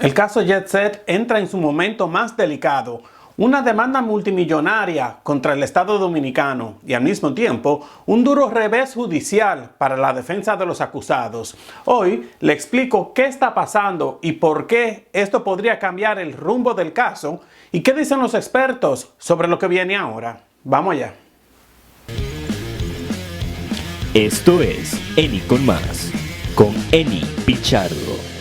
El caso Jet Set entra en su momento más delicado. Una demanda multimillonaria contra el Estado Dominicano y al mismo tiempo un duro revés judicial para la defensa de los acusados. Hoy le explico qué está pasando y por qué esto podría cambiar el rumbo del caso y qué dicen los expertos sobre lo que viene ahora. Vamos allá. Esto es Eni con Más, con Eni Pichardo.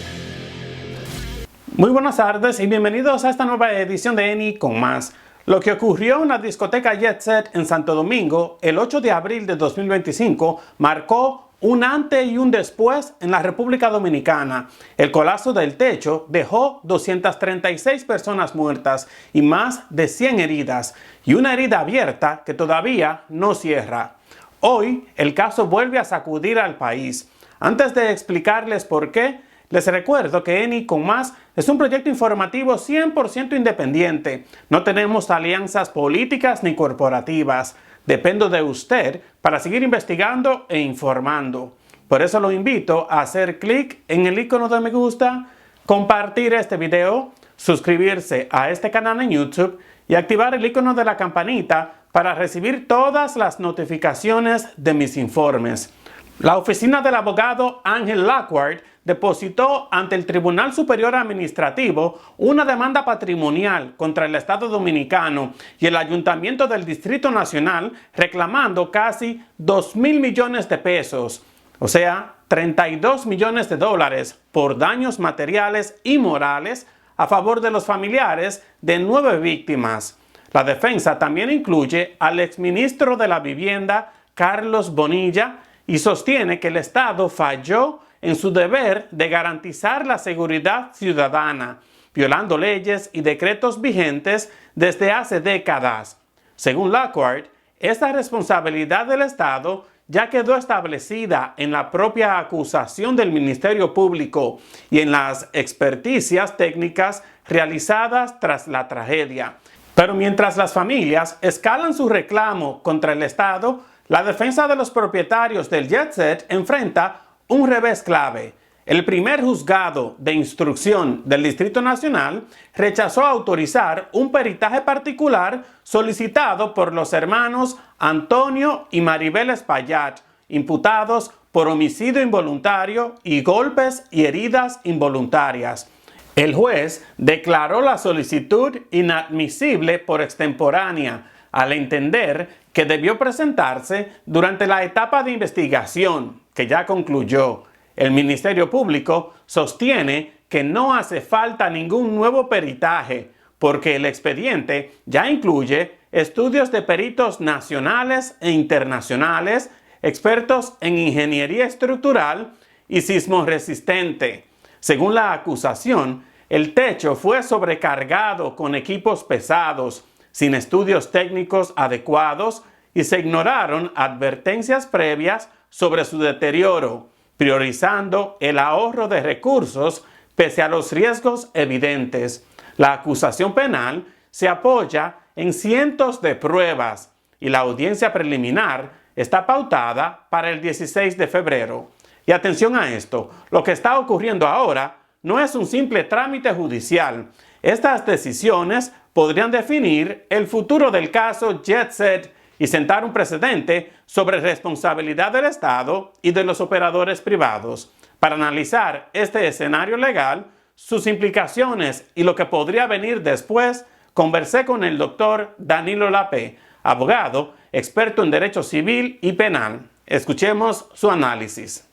Muy buenas tardes y bienvenidos a esta nueva edición de Eni con Más. Lo que ocurrió en la discoteca Jet Set en Santo Domingo el 8 de abril de 2025 marcó un antes y un después en la República Dominicana. El colapso del techo dejó 236 personas muertas y más de 100 heridas, y una herida abierta que todavía no cierra. Hoy el caso vuelve a sacudir al país. Antes de explicarles por qué, les recuerdo que Eni con Más es un proyecto informativo 100% independiente. No tenemos alianzas políticas ni corporativas. Dependo de usted para seguir investigando e informando. Por eso lo invito a hacer clic en el icono de me gusta, compartir este video, suscribirse a este canal en YouTube y activar el icono de la campanita para recibir todas las notificaciones de mis informes. La oficina del abogado Ángel Lackward depositó ante el Tribunal Superior Administrativo una demanda patrimonial contra el Estado Dominicano y el Ayuntamiento del Distrito Nacional, reclamando casi 2.000 millones de pesos, o sea, 32 millones de dólares por daños materiales y morales a favor de los familiares de 9 víctimas. La defensa también incluye al exministro de la Vivienda, Carlos Bonilla, y sostiene que el Estado falló en su deber de garantizar la seguridad ciudadana, violando leyes y decretos vigentes desde hace décadas. Según Lackward, esta responsabilidad del Estado ya quedó establecida en la propia acusación del Ministerio Público y en las experticias técnicas realizadas tras la tragedia. Pero mientras las familias escalan su reclamo contra el Estado, la defensa de los propietarios del Jet Set enfrenta un revés clave. El primer juzgado de instrucción del Distrito Nacional rechazó autorizar un peritaje particular solicitado por los hermanos Antonio y Maribel Espaillat, imputados por homicidio involuntario y golpes y heridas involuntarias. El juez declaró la solicitud inadmisible por extemporánea, al entender que debió presentarse durante la etapa de investigación, que ya concluyó. El Ministerio Público sostiene que no hace falta ningún nuevo peritaje, porque el expediente ya incluye estudios de peritos nacionales e internacionales, expertos en ingeniería estructural y sismo resistente. Según la acusación, el techo fue sobrecargado con equipos pesados, sin estudios técnicos adecuados, y se ignoraron advertencias previas sobre su deterioro, priorizando el ahorro de recursos pese a los riesgos evidentes. La acusación penal se apoya en cientos de pruebas y la audiencia preliminar está pautada para el 16 de febrero. Y atención a esto, lo que está ocurriendo ahora no es un simple trámite judicial. Estas decisiones podrían definir el futuro del caso Jet Set y sentar un precedente sobre responsabilidad del Estado y de los operadores privados. Para analizar este escenario legal, sus implicaciones y lo que podría venir después, conversé con el doctor Danilo Lapé, abogado, experto en derecho civil y penal. Escuchemos su análisis.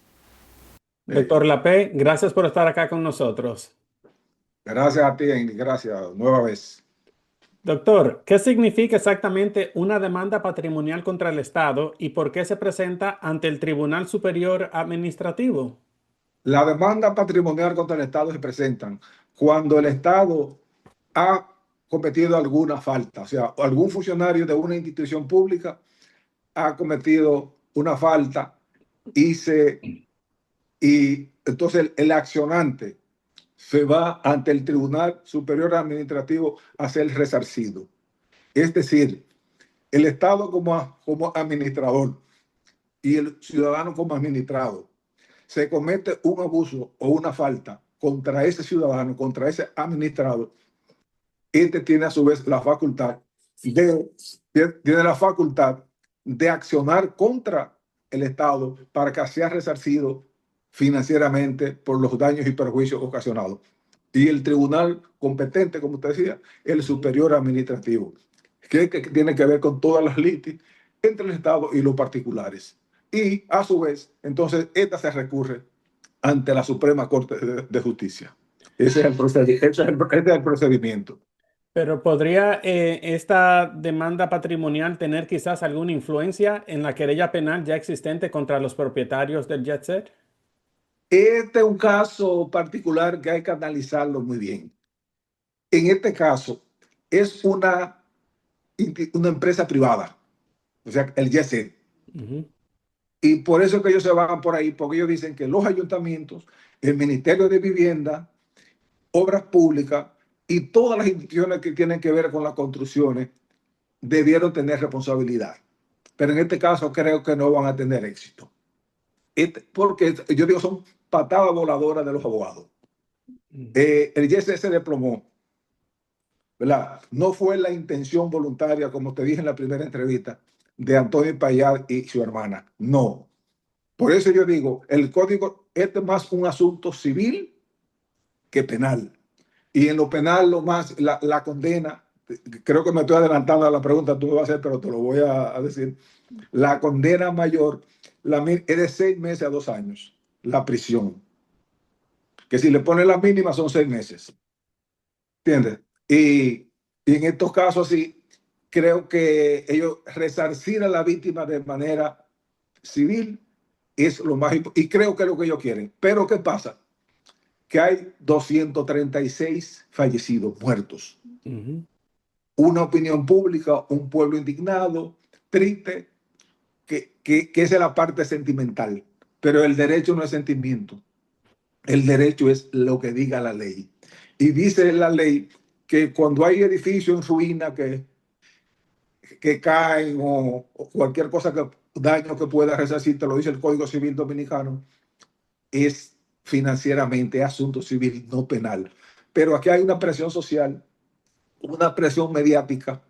Doctor Lapé, gracias por estar acá con nosotros. Gracias a ti, gracias, nueva vez. Doctor, ¿qué significa exactamente una demanda patrimonial contra el Estado y por qué se presenta ante el Tribunal Superior Administrativo? La demanda patrimonial contra el Estado se presenta cuando el Estado ha cometido alguna falta, o sea, algún funcionario de una institución pública ha cometido una falta y entonces el accionante se va ante el Tribunal Superior Administrativo a ser resarcido. Es decir, el Estado como administrador y el ciudadano como administrado, se comete un abuso o una falta contra ese ciudadano, contra ese administrado, este tiene a su vez la facultad tiene la facultad de accionar contra el Estado para que sea resarcido financieramente por los daños y perjuicios ocasionados. Y el tribunal competente, como usted decía, el superior administrativo, que tiene que ver con todas las litigios entre el Estado y los particulares. Y a su vez, entonces, esta se recurre ante la Suprema Corte de Justicia. Ese es el procedimiento. Pero ¿podría esta demanda patrimonial tener quizás alguna influencia en la querella penal ya existente contra los propietarios del jet set? Este es un caso particular que hay que analizarlo muy bien. En este caso, es una empresa privada, o sea, el jet set. Y por eso que ellos se van por ahí, porque ellos dicen que los ayuntamientos, el Ministerio de Vivienda, Obras Públicas y todas las instituciones que tienen que ver con las construcciones debieron tener responsabilidad. Pero en este caso creo que no van a tener éxito. Porque yo digo, son patadas voladoras de los abogados. El jet se desplomó, ¿verdad? No fue la intención voluntaria, como te dije en la primera entrevista, de Antonio Payá y su hermana. No. Por eso yo digo, el código es más un asunto civil que penal. Y en lo penal, la condena, creo que me estoy adelantando a la pregunta, tú me vas a hacer, pero te lo voy a decir. La condena mayor es de 6 meses a 2 años, la prisión. Que si le ponen la mínima son 6 meses. ¿Entiendes? Y en estos casos sí, creo que ellos resarcir a la víctima de manera civil es lo más importante. Y creo que es lo que ellos quieren. Pero ¿qué pasa? Que hay 236 fallecidos, muertos. Una opinión pública, un pueblo indignado, triste, que esa es la parte sentimental. Pero el derecho no es sentimiento. El derecho es lo que diga la ley. Y dice la ley que cuando hay edificios en ruina que caen o cualquier cosa daño que pueda resarcir, te lo dice el Código Civil Dominicano, es financieramente asunto civil, no penal. Pero aquí hay una presión social, una presión mediática,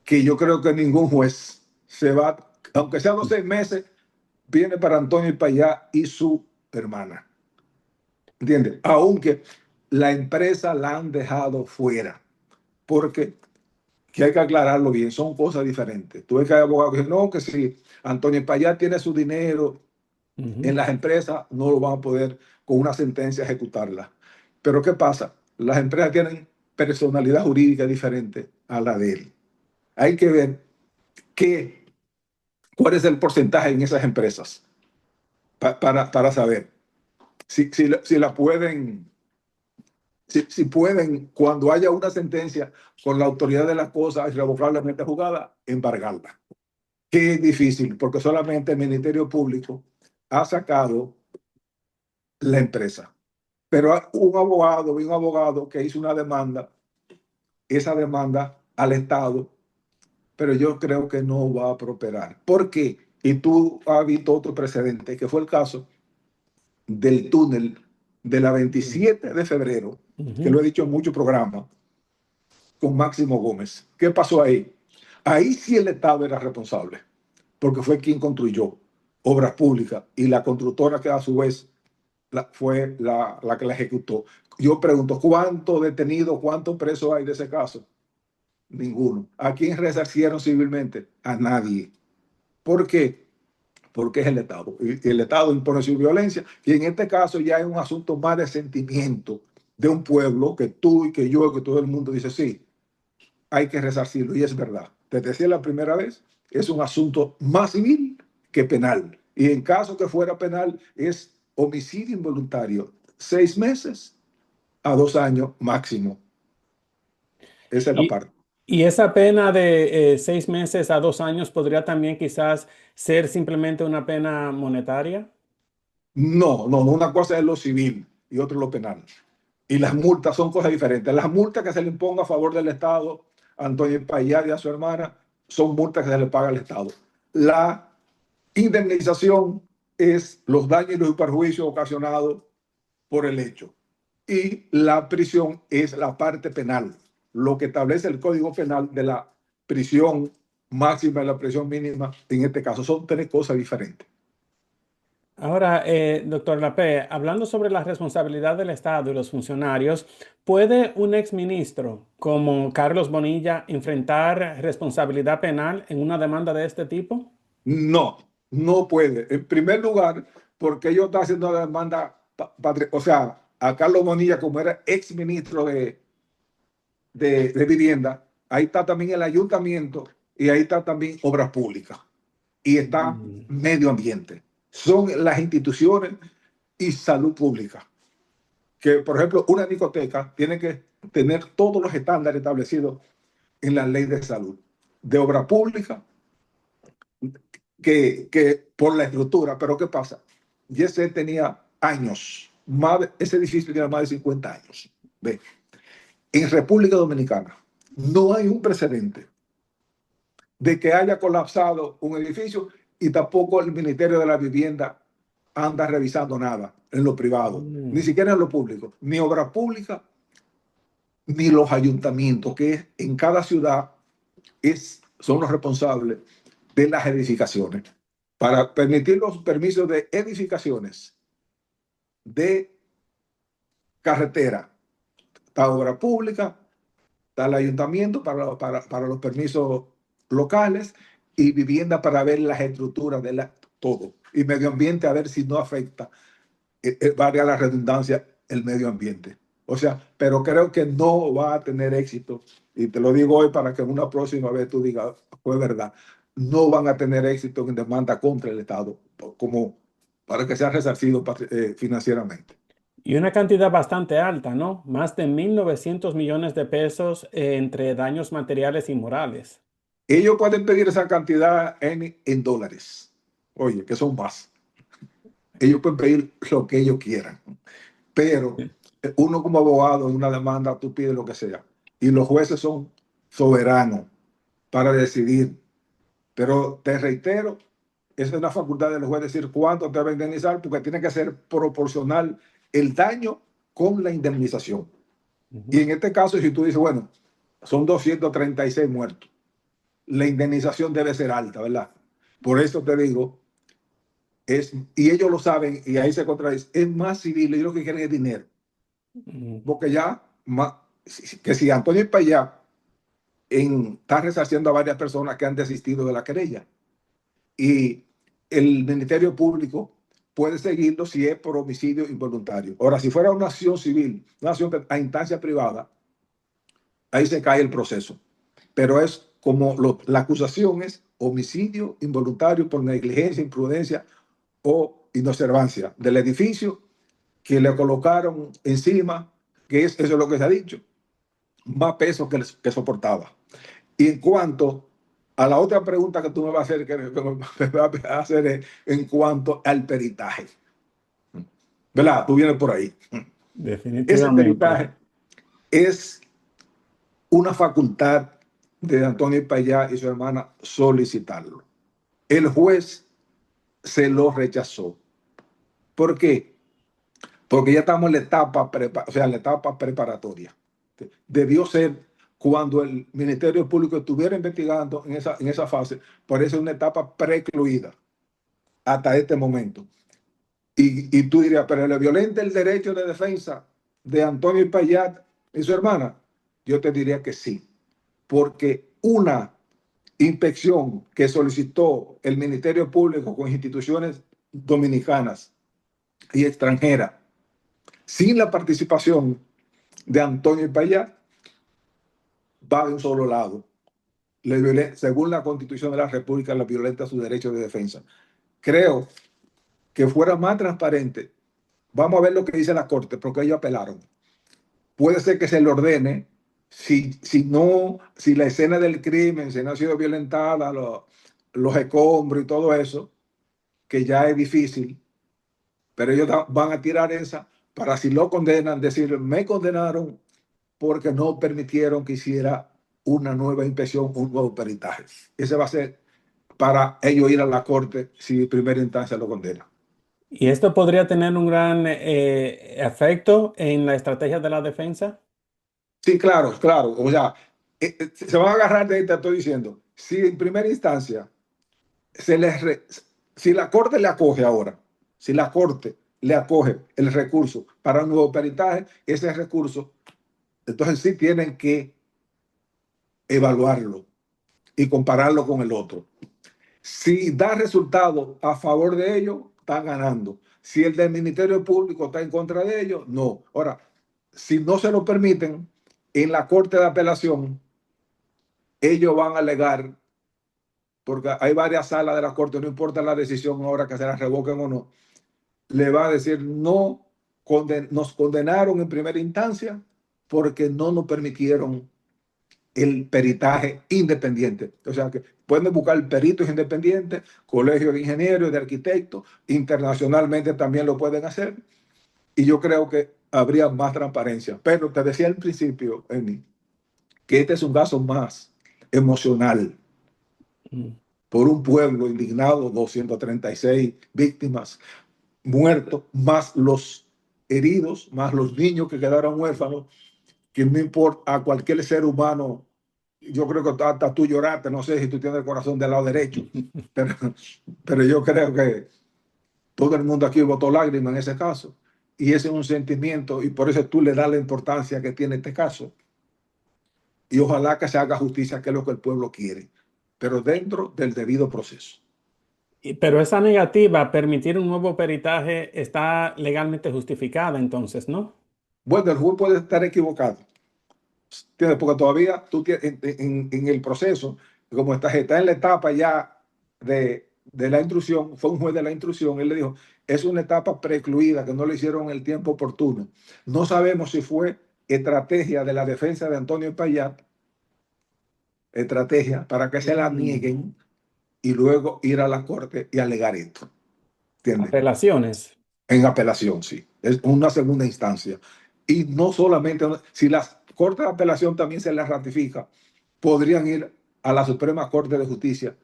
que yo creo que ningún juez se va, aunque sean los 6 meses, viene para Antonio Payá y su hermana. ¿Entiendes? Aunque la empresa la han dejado fuera, porque que hay que aclararlo bien, son cosas diferentes. Tú ves que hay abogados que dicen, no, que si Antonio Payá tiene su dinero en las empresas, no lo van a poder con una sentencia ejecutarla. Pero ¿qué pasa? Las empresas tienen personalidad jurídica diferente a la de él. Hay que ver cuál es el porcentaje en esas empresas para saber si la pueden, si pueden, cuando haya una sentencia con la autoridad de las cosas irrevocablemente juzgada, embargarla. Que es difícil, porque solamente el Ministerio Público ha sacado la empresa. Pero un abogado que hizo una demanda, esa demanda al Estado, pero yo creo que no va a prosperar. ¿Por qué? Y tú has visto otro precedente, que fue el caso del túnel de la 27 de febrero, que lo he dicho en muchos programas, con Máximo Gómez. ¿Qué pasó ahí? Ahí sí el Estado era responsable, porque fue quien construyó obras públicas y la constructora que a su vez fue la que la ejecutó. Yo pregunto, ¿cuántos detenidos, cuántos presos hay de ese caso? Ninguno. ¿A quién resarcieron civilmente? A nadie. ¿Por qué? Porque es el Estado. Y el Estado impone su violencia. Y en este caso ya es un asunto más de sentimiento de un pueblo que tú y que yo, que todo el mundo dice, sí, hay que resarcirlo. Y es verdad. Te decía la primera vez, es un asunto más civil que penal. Y en caso que fuera penal, es homicidio involuntario. 6 meses a 2 años máximo. Esa es la parte. Y esa pena de 6 meses a 2 años podría también quizás ser simplemente una pena monetaria. No, una cosa es lo civil y otra es lo penal. Y las multas son cosas diferentes. Las multas que se le imponga a favor del Estado, a Antonio Payá y a su hermana, son multas que se le paga al Estado. La indemnización es los daños y los perjuicios ocasionados por el hecho. y la prisión es la parte penal, lo que establece el Código Penal de la prisión máxima y la prisión mínima. En este caso son tres cosas diferentes. Ahora, doctor Lapé, hablando sobre la responsabilidad del Estado y los funcionarios, ¿puede un exministro como Carlos Bonilla enfrentar responsabilidad penal en una demanda de este tipo? No, no puede. En primer lugar, porque ellos están haciendo una demanda, o sea, a Carlos Bonilla, como era ex ministro de vivienda, ahí está también el ayuntamiento y ahí está también obras públicas y está Mm. medio ambiente. Son las instituciones y salud pública. Que, por ejemplo, una discoteca tiene que tener todos los estándares establecidos en la ley de salud, de obra pública, que por la estructura. Pero ¿qué pasa? Y ese tenía años, ese edificio tiene más de 50 años. ¿Ve? En República Dominicana no hay un precedente de que haya colapsado un edificio y tampoco el Ministerio de la Vivienda anda revisando nada en lo privado, ni Mm. siquiera en lo público, ni obra pública, ni los ayuntamientos, que en cada ciudad son los responsables de las edificaciones. Para permitir los permisos de edificaciones de carretera, está obra pública, está el ayuntamiento para los permisos locales y vivienda para ver las estructuras de todo. Y medio ambiente a ver si no afecta, valga la redundancia, el medio ambiente. O sea, pero creo que no va a tener éxito. Y te lo digo hoy para que una próxima vez tú digas, fue verdad. No van a tener éxito en demanda contra el Estado, como para que sea resarcido financieramente. Y una cantidad bastante alta, ¿no? Más de 1.900 millones de pesos entre daños materiales y morales. Ellos pueden pedir esa cantidad en dólares. Oye, que son más. Ellos pueden pedir lo que ellos quieran. Pero uno como abogado en una demanda, tú pides lo que sea. Y los jueces son soberanos para decidir. Pero te reitero, esa es una facultad de los jueces decir cuánto te va a indemnizar, porque tiene que ser proporcional el daño con la indemnización. Y en este caso, si tú dices, bueno, son 236 muertos, la indemnización debe ser alta, ¿verdad? Por eso te digo, y ellos lo saben, y ahí se contradice, es más civil, ellos lo que quieren es dinero. Porque ya, que si Antonio Payá está resarciendo a varias personas que han desistido de la querella, y el Ministerio Público puede seguirlo si es por homicidio involuntario. Ahora, si fuera una acción civil, una acción a instancia privada, ahí se cae el proceso. Pero es como la acusación es homicidio involuntario por negligencia, imprudencia o inobservancia del edificio que le colocaron encima, eso es lo que se ha dicho, más peso que soportaba. Y en cuanto a la otra pregunta que tú me vas a hacer, que me vas a hacer es en cuanto al peritaje. ¿Verdad? Tú vienes por ahí. Ese Definitivamente. peritaje es una facultad de Antonio Payá y su hermana solicitarlo. El juez se lo rechazó. ¿Por qué? Porque ya estamos en la etapa, o sea, en la etapa preparatoria. Debió ser cuando el Ministerio Público estuviera investigando en esa fase, parece una etapa precluida hasta este momento. Y tú dirías, pero le violenta el derecho de defensa de Antonio Payat y su hermana. Yo te diría que sí, porque una inspección que solicitó el Ministerio Público con instituciones dominicanas y extranjeras, sin la participación de Antonio Payat, va de un solo lado. Según la Constitución de la República, la violenta su derecho de defensa. Creo que fuera más transparente. Vamos a ver lo que dice la Corte, porque ellos apelaron. Puede ser que se le ordene, si la escena del crimen, si no ha sido violentada, los escombros y todo eso, que ya es difícil, pero ellos van a tirar esa para, si lo condenan, decir, me condenaron porque no permitieron que hiciera una nueva inspección, un nuevo peritaje. Ese va a ser para ellos ir a la corte si en primera instancia lo condena. ¿Y esto podría tener un gran efecto en la estrategia de la defensa? Sí, claro, claro. O sea, se van a agarrar de ahí, te estoy diciendo. Si en primera instancia se les si la Corte le acoge ahora, si la Corte le acoge el recurso para un nuevo peritaje, ese recurso, entonces sí tienen que evaluarlo y compararlo con el otro. Si da resultado a favor de ellos, están ganando. Si el del Ministerio Público está en contra de ellos, no. Ahora, si no se lo permiten, en la Corte de Apelación, ellos van a alegar, porque hay varias salas de la Corte, no importa la decisión ahora que se la revoquen o no, le va a decir, no, nos condenaron en primera instancia porque no nos permitieron el peritaje independiente. O sea que pueden buscar peritos independientes, colegios de ingenieros, de arquitectos, internacionalmente también lo pueden hacer. Y yo creo que habría más transparencia. Pero te decía al principio, Eni, que este es un caso más emocional Mm. por un pueblo indignado, 236 víctimas muertos, más los heridos, más los niños que quedaron huérfanos, que no importa a cualquier ser humano. Yo creo que hasta tú lloraste, no sé si tú tienes el corazón del lado derecho, pero, pero yo creo que todo el mundo aquí votó lágrimas en ese caso. Y ese es un sentimiento y por eso tú le das la importancia que tiene este caso. Y ojalá que se haga justicia, que es lo que el pueblo quiere, pero dentro del debido proceso. Pero esa negativa a permitir un nuevo peritaje está legalmente justificada, entonces, ¿no? Bueno, el juez puede estar equivocado, ¿entiendes? Porque todavía tú tienes, en el proceso, como está en la etapa ya de la instrucción, fue un juez de la instrucción, él le dijo, es una etapa precluida, que no le hicieron el tiempo oportuno. No sabemos si fue estrategia de la defensa de Antonio Payat, estrategia para que se la nieguen y luego ir a la corte y alegar esto, ¿entiendes? Apelaciones. En apelación, sí. Es una segunda instancia. Y no solamente, si la Corte de Apelación también se les ratifica, podrían ir a la Suprema Corte de Justicia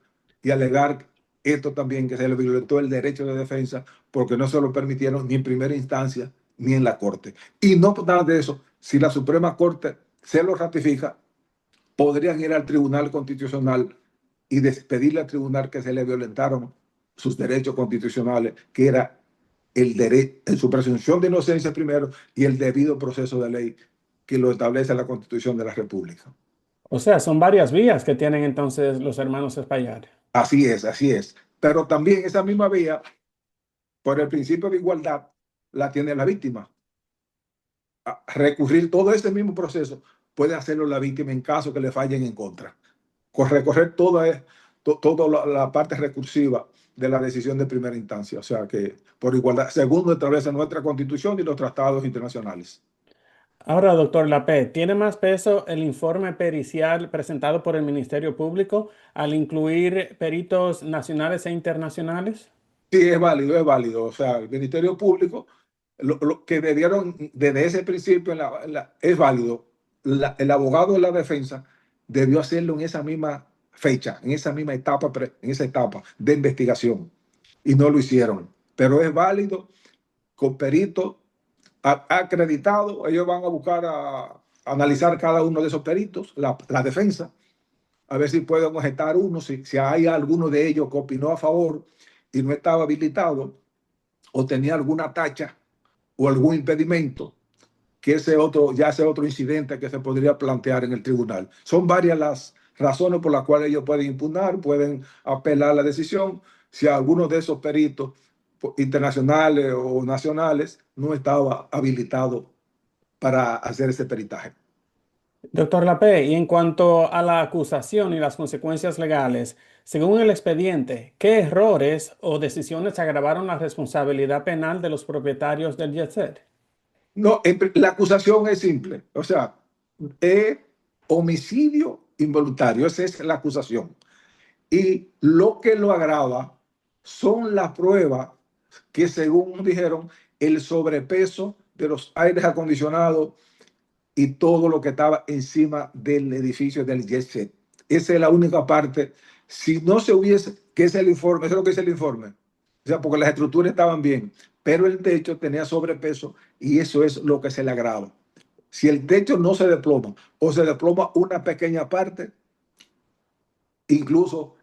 y alegar esto también, que se le violentó el derecho de defensa porque no se lo permitieron ni en primera instancia ni en la Corte. Y no nada de eso, si la Suprema Corte se lo ratifica, podrían ir al Tribunal Constitucional y despedirle al tribunal que se le violentaron sus derechos constitucionales, que era el derecho, en su presunción de inocencia primero y el debido proceso de ley que lo establece la Constitución de la República. O sea, son varias vías que tienen entonces los hermanos Espaillat. Así es, así es. Pero también esa misma vía, por el principio de igualdad, la tiene la víctima. A recurrir todo ese mismo proceso puede hacerlo la víctima en caso que le fallen en contra. Recorrer toda la parte recursiva de la decisión de primera instancia. O sea que por igualdad, según establece nuestra Constitución y los tratados internacionales. Ahora, doctor Lapé, ¿tiene más peso el informe pericial presentado por el Ministerio Público al incluir peritos nacionales e internacionales? Sí, es válido, es válido. O sea, el Ministerio Público, lo que debieron desde ese principio es válido. El abogado de la defensa debió hacerlo en esa misma fecha, en esa misma etapa, en esa etapa de investigación. Y no lo hicieron. Pero es válido con peritos acreditados. Ellos van a buscar a analizar cada uno de esos peritos, la defensa, a ver si pueden objetar uno, si hay alguno de ellos que opinó a favor y no estaba habilitado o tenía alguna tacha o algún impedimento, que ese otro incidente que se podría plantear en el tribunal. Son varias las razones por las cuales ellos pueden impugnar, pueden apelar la decisión, si alguno de esos peritos internacionales o nacionales no estaba habilitado para hacer ese peritaje. Doctor Lapé, y en cuanto a la acusación y las consecuencias legales, según el expediente, ¿qué errores o decisiones agravaron la responsabilidad penal de los propietarios del jet set? No, la acusación es simple, o sea, es homicidio involuntario, esa es la acusación. Y lo que lo agrava son las pruebas que, según dijeron, el sobrepeso de los aires acondicionados y todo lo que estaba encima del edificio del jet set. Esa es la única parte. Si no se hubiese, que es el informe, eso es lo que dice el informe. O sea, porque las estructuras estaban bien, pero el techo tenía sobrepeso y eso es lo que se le agrava. Si el techo no se desploma o se desploma una pequeña parte, incluso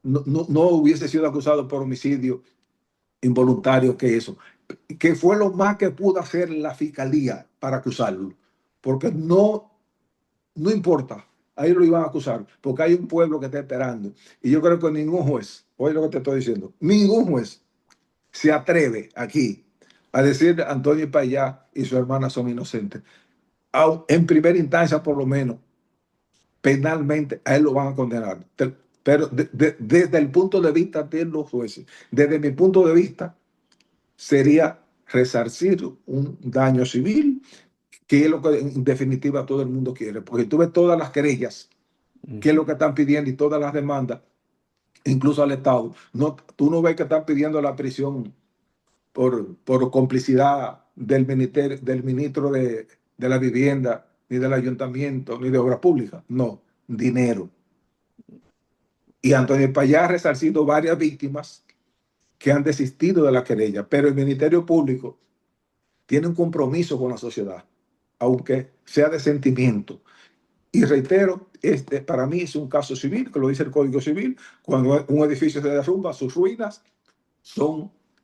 no hubiese sido acusado por homicidio involuntario que eso, que fue lo más que pudo hacer la fiscalía para acusarlo, porque no importa, ahí lo iban a acusar, porque hay un pueblo que está esperando. Y yo creo que ningún juez, oye lo que te estoy diciendo, ningún juez se atreve aquí a decir Antonio Payá y su hermana son inocentes. En primera instancia, por lo menos, penalmente, a él lo van a condenar. Pero desde el punto de vista de los jueces, desde mi punto de vista, sería resarcir un daño civil, que es lo que en definitiva todo el mundo quiere. Porque tú ves todas las querellas, que es lo que están pidiendo y todas las demandas, incluso al Estado. No, tú no ves que están pidiendo la prisión por complicidad del ministro de la Vivienda, ni del Ayuntamiento, ni de Obras Públicas. No, dinero. Y Antonio Payá ha resarcido varias víctimas que han desistido de la querella, pero el Ministerio Público tiene un compromiso con la sociedad, aunque sea de sentimiento. Y reitero, este para mí es un caso civil, que lo dice el Código Civil. Cuando un edificio se derrumba, sus ruinas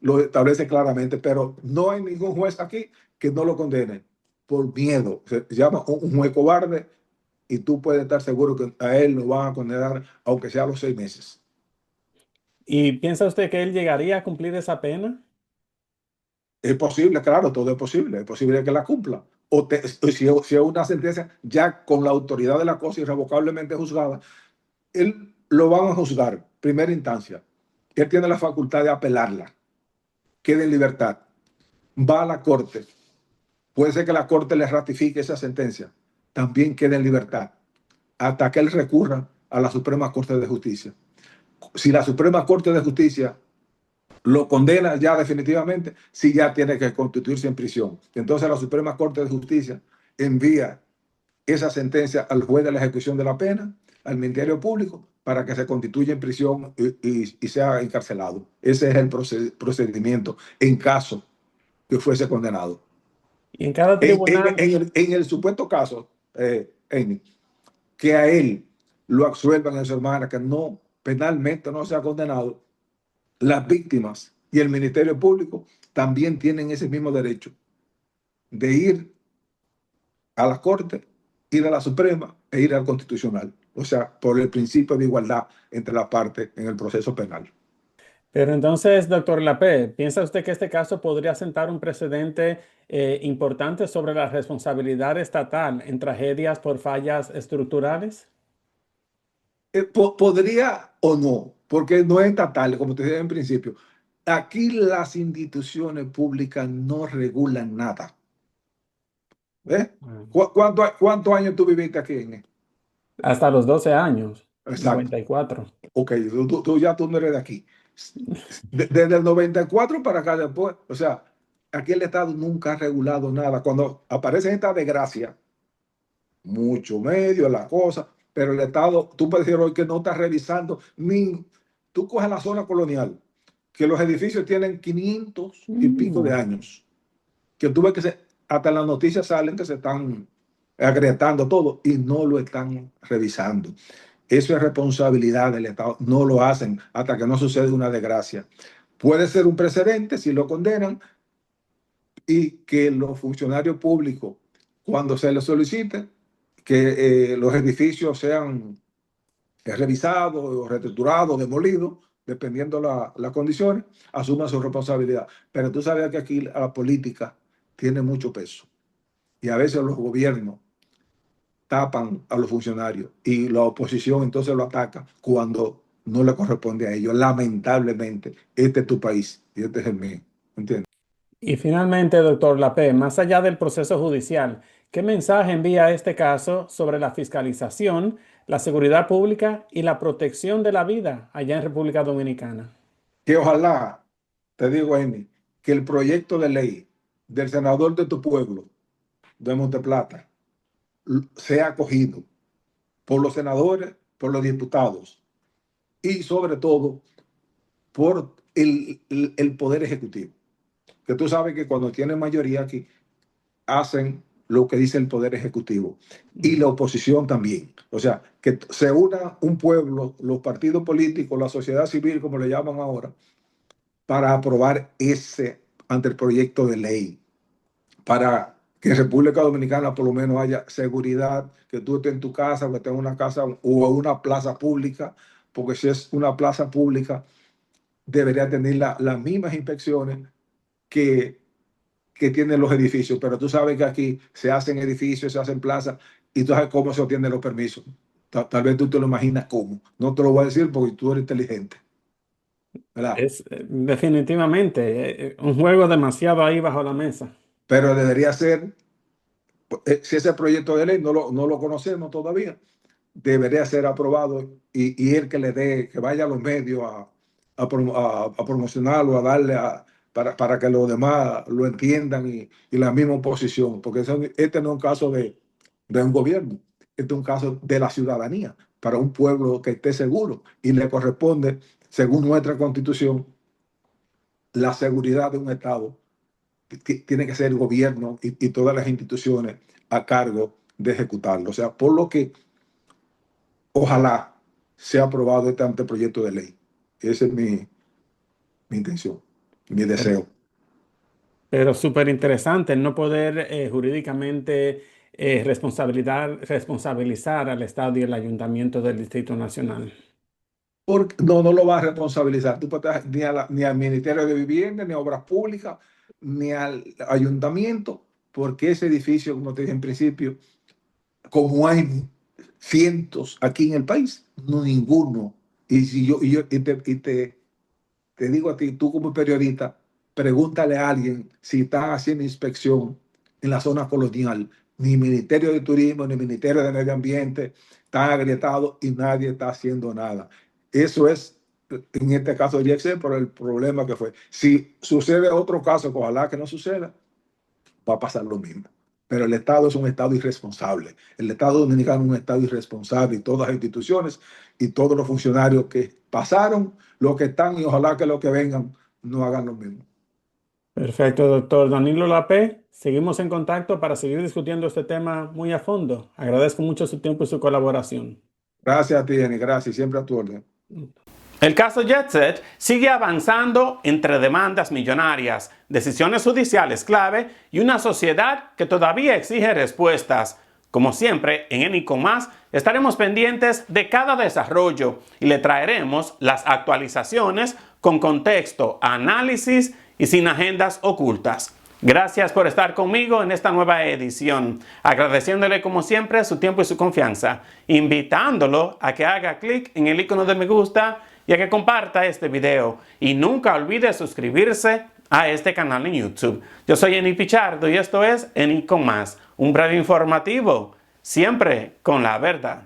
lo establece claramente, pero no hay ningún juez aquí que no lo condene por miedo. Se llama un juez cobarde y tú puedes estar seguro que a él lo van a condenar, aunque sea a los 6 meses. ¿Y piensa usted que él llegaría a cumplir esa pena? Es posible, claro, todo es posible que la cumpla. Si es una sentencia ya con la autoridad de la cosa irrevocablemente juzgada, él lo van a juzgar, primera instancia. Él tiene la facultad de apelarla, queda en libertad, va a la corte, puede ser que la corte le ratifique esa sentencia, también queda en libertad, hasta que él recurra a la Suprema Corte de Justicia. Si la Suprema Corte de Justicia lo condena ya definitivamente, sí ya tiene que constituirse en prisión. Entonces la Suprema Corte de Justicia envía esa sentencia al juez de la ejecución de la pena, al Ministerio Público, para que se constituya en prisión y sea encarcelado. Ese es el procedimiento en caso que fuese condenado. Y en cada En, en, tribunal, en el supuesto caso, Amy, que a él lo absuelvan en su hermana, que no penalmente no sea condenado, las víctimas y el Ministerio Público también tienen ese mismo derecho de ir a la Corte, ir a la Suprema e ir al Constitucional. O sea, por el principio de igualdad entre las partes en el proceso penal. pero entonces, doctor Lapé, ¿piensa usted que este caso podría sentar un precedente importante sobre la responsabilidad estatal en tragedias por fallas estructurales? Podría o no, porque no es estatal, como te decía en principio. Aquí las instituciones públicas no regulan nada. ¿Ves? Ah. ¿Cuántos años tú viviste aquí en? Hasta los 12 años, Exacto. 94. Ok, tú no eres de aquí. Desde el 94 para acá después, o sea, aquí el Estado nunca ha regulado nada. Cuando aparece esta desgracia, mucho medio, la cosa, pero el Estado, tú puedes decir hoy que no está revisando, ni tú coges la zona colonial, que los edificios tienen 500 y pico de años, que tú ves que hasta en las noticias salen que se están agrietando todo y no lo están revisando. Eso es responsabilidad del Estado. No lo hacen hasta que no sucede una desgracia. Puede ser un precedente si lo condenan y que los funcionarios públicos, cuando se les solicite, que los edificios sean revisados, reestructurados, demolidos, dependiendo las condiciones, asuman su responsabilidad. Pero tú sabes que aquí la política tiene mucho peso y a veces los gobiernos tapan a los funcionarios y la oposición entonces lo ataca cuando no le corresponde a ellos. Lamentablemente, este es tu país y este es el mío. ¿Entiendes? Y finalmente, doctor Lapé, más allá del proceso judicial, ¿qué mensaje envía este caso sobre la fiscalización, la seguridad pública y la protección de la vida allá en República Dominicana? Que ojalá, te digo, Amy, que el proyecto de ley del senador de tu pueblo, de Monteplata, sea acogido por los senadores, por los diputados y sobre todo por el Poder Ejecutivo. Que tú sabes que cuando tienen mayoría aquí, hacen lo que dice el Poder Ejecutivo y la oposición también. O sea, que se una un pueblo, los partidos políticos, la sociedad civil, como le llaman ahora, para aprobar ese anteproyecto de ley, para que en República Dominicana por lo menos haya seguridad, que tú estés en tu casa, que estés en una casa o en una plaza pública, porque si es una plaza pública, debería tener las mismas inspecciones que tienen los edificios, pero tú sabes que aquí se hacen edificios, se hacen plazas, y tú sabes cómo se obtienen los permisos. Tal vez tú te lo imaginas cómo. No te lo voy a decir porque tú eres inteligente, ¿verdad? Es definitivamente un juego demasiado ahí bajo la mesa. Pero debería ser, si ese proyecto de ley no lo conocemos todavía, debería ser aprobado y el que le dé, que vaya a los medios a promocionarlo, a darle para que los demás lo entiendan y la misma oposición, porque este no es un caso de un gobierno, este es un caso de la ciudadanía, para un pueblo que esté seguro y le corresponde, según nuestra constitución, la seguridad de un Estado. Tiene que ser el gobierno y todas las instituciones a cargo de ejecutarlo. O sea, por lo que ojalá sea aprobado este anteproyecto de ley. Esa es mi intención, mi deseo. Pero súper interesante el no poder jurídicamente responsabilizar al Estado y el Ayuntamiento del Distrito Nacional. Porque no lo va a responsabilizar tú ni al Ministerio de Vivienda, ni a Obras Públicas, ni al Ayuntamiento, porque ese edificio, como te dije en principio, como hay cientos aquí en el país, no ninguno. Te digo a ti, tú como periodista, pregúntale a alguien si están haciendo inspección en la zona colonial. Ni Ministerio de Turismo, ni Ministerio de Medio Ambiente están agrietados y nadie está haciendo nada. Eso es, en este caso, debería ser por el problema que fue. Si sucede otro caso, ojalá que no suceda, va a pasar lo mismo. Pero el Estado es un Estado irresponsable. El Estado dominicano es un Estado irresponsable y todas las instituciones y todos los funcionarios que pasaron, los que están y ojalá que los que vengan no hagan lo mismo. Perfecto, doctor Danilo Lapé. Seguimos en contacto para seguir discutiendo este tema muy a fondo. Agradezco mucho su tiempo y su colaboración. Gracias a ti, Jenny. Gracias. Siempre a tu orden. El caso JetSet sigue avanzando entre demandas millonarias, decisiones judiciales clave y una sociedad que todavía exige respuestas. Como siempre, en Eni con Más estaremos pendientes de cada desarrollo y le traeremos las actualizaciones con contexto, análisis y sin agendas ocultas. Gracias por estar conmigo en esta nueva edición, agradeciéndole como siempre su tiempo y su confianza, invitándolo a que haga clic en el icono de me gusta y a que comparta este video. Y nunca olvide suscribirse a este canal en YouTube. Yo soy Eni Pichardo y esto es Eni con Más, un breve informativo, siempre con la verdad.